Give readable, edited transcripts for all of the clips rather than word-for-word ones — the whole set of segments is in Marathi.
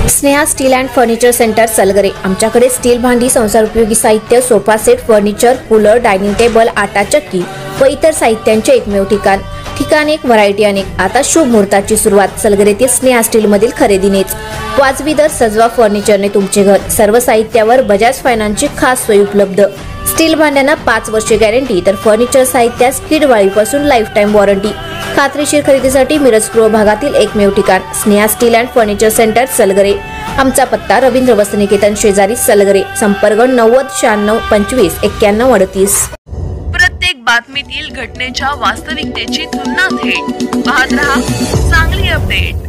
Sneha steel and furniture centre Salgare. आमच्याकडे स्टील भांडी, संसार उपयोगी साहित्य, sofa set, furniture, cooler, dining table, आटा चक्की व इतर साहित्यांचे एकमेव ठिकाण एक, व्हरायटी अनेक। आता शुभ मुहूर्ताची सुरुवात सलगरेतील स्नेहा स्टील मधील खरेदीनेच। वाजवी दर, सजवा फर्निचरने तुमचे घर। सर्व साहित्यावर बजाज फायनान्सची खास सोय उपलब्ध। स्टील भांड्यांना 5 वर्षे गॅरंटी, तर फर्निचर साहित्यास किडवाळीपासून लाईफ टाइम वॉरंटी। खात्रीशीर खरेदीसाठी मिरज पूर्व भागातील एकमेव ठिकाण Sneha steel and furniture centre Salgare. आमचा पत्ता रवींद्र वस्त्रनिकेतन शेजारी सलगरे। संपर्क 90 96 25 91 38। प्रत्येक बातमीतील घटनेच्या वास्तविकतेची तुलना थेट पाहत रहा चांगली अपडेट।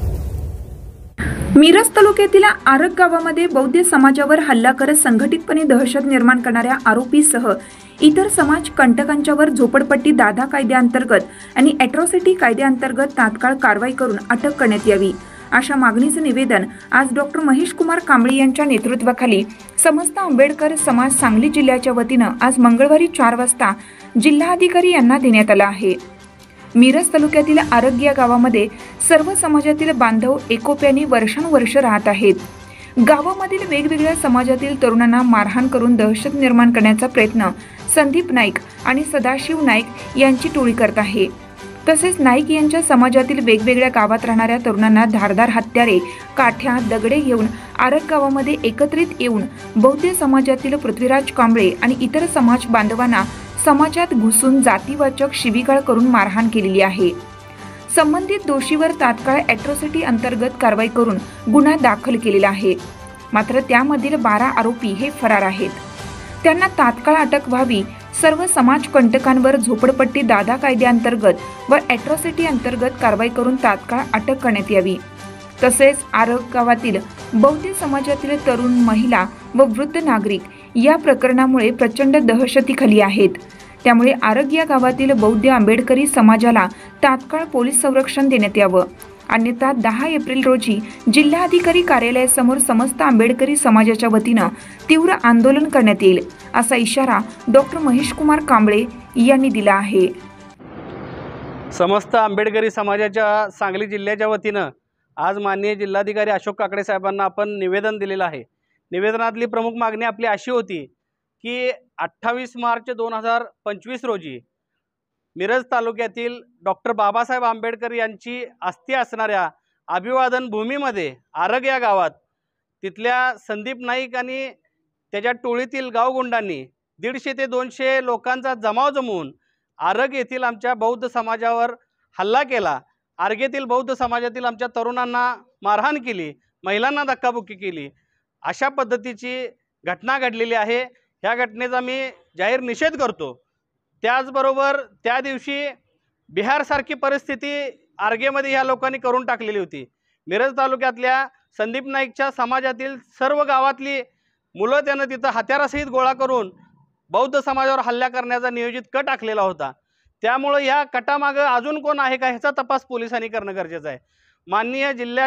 मिरज तालुक्यातील आरग गावामध्ये बौद्ध समाजावर हल्ला करत संघटितपणे दहशत निर्माण करणाऱ्या आरोपीसह इतर समाज कंटकांच्यावर झोपडपट्टी दादा कायद्याअंतर्गत आणि अॅट्रॉसिटी कायद्याअंतर्गत तात्काळ कारवाई करून अटक करण्यात यावी, अशा मागणीचे निवेदन आज डॉक्टर महेश कुमार कांबळे यांच्या नेतृत्वाखाली समस्त आंबेडकर समाज सांगली जिल्ह्याच्या वतीनं आज मंगळवारी 4 वाजता जिल्हाधिकारी यांना देण्यात आलं आहे। मिरज तालुक्यातील आरग या गावामध्ये सर्व समाजातील बांधव एकोप्याने वर्षानुवर्ष राहत आहेत। गावामधील वेगवेगळ्या समाजातील तरुणांना मारहाण करून दहशत निर्माण करण्याचा प्रयत्न संदीप नाईक आणि सदाशिव नाईक यांची टोळी करत आहे। तसेच नाईक यांच्या समाजातील वेगवेगळ्या गावात राहणाऱ्या तरुणांना धारदार हत्यारे, काठ्या, दगडे घेऊन आरग गावामध्ये एकत्रित येऊन बौद्ध समाजातील पृथ्वीराज कांबळे आणि इतर समाज बांधवांना समाजात घुसून जातीवाचक शिवीगाळ करून मारहाण केलेली आहे। संबंधित दोषीवर तात्काळ अॅट्रॉसिटी अंतर्गत कारवाई करून गुन्हा दाखल केलेला आहे। मात्र त्यामधील 12 आरोपी हे फरार आहेत। त्यांना तात्काळ अटक व्हावी, सर्व समाज कंटकांवर झोपडपट्टी दादा कायद्याअंतर्गत व अॅट्रॉसिटी अंतर्गत कारवाई करून तात्काळ अटक करण्यात यावी। तसेच आरग गावातील बौद्ध समाजातील तरुण, महिला व वृद्ध नागरिक या प्रकरणामुळे प्रचंड दहशतीखाली आहेत। त्यामुळे आरग या गावातील बौद्ध आंबेडकरी समाजाला तात्काळ पोलीस संरक्षण देण्यात यावं, अन्यथा 10 एप्रिल रोजी जिल्हाधिकारी कार्यालयासमोर समस्त आंबेडकरी समाजाच्या वतीनं तीव्र आंदोलन करण्यात येईल, असा इशारा डॉक्टर महेश कुमार कांबळे यांनी दिला आहे। समस्त आंबेडकरी समाजाच्या सांगली जिल्ह्याच्या वतीनं आज माननीय जिल्हाधिकारी अशोक काकडे साहेबांना आपण निवेदन दिलेलं आहे। निवेदनातली प्रमुख मागणी आपली अशी होती की 28 मार्च 2025 रोजी मिरज तालुक्यातील डॉक्टर बाबासाहेब आंबेडकर यांची अस्थी असणाऱ्या अभिवादन भूमीमध्ये आरग या गावात तिथल्या संदीप नाईक आणि त्याच्या टोळीतील गावगुंडांनी 150 ते 200 लोकांचा जमाव जमवून आरग येथील आमच्या बौद्ध समाजावर हल्ला केला। आरग येथील बौद्ध समाजातील आमच्या तरुणांना मारहाण केली, महिलांना धक्काबुक्की केली, अशा पद्धतीची घटना घडलेली आहे। ह्या घटनेचा मी जाहीर निषेध करतो। त्याचबरोबर त्या दिवशी बिहारसारखी परिस्थिती आरगेमध्ये ह्या लोकांनी करून टाकलेली होती। मिरज तालुक्यातल्या संदीप नाईकच्या समाजातील सर्व गावातली मुलं त्यानं तिथं हत्यारासहित गोळा करून बौद्ध समाजावर हल्ला करण्याचा नियोजित कट आखलेला होता। त्यामुळे ह्या कटामागं अजून कोण आहे का ह्याचा तपास पोलिसांनी करणं गरजेचं आहे। माननीय जिल्हा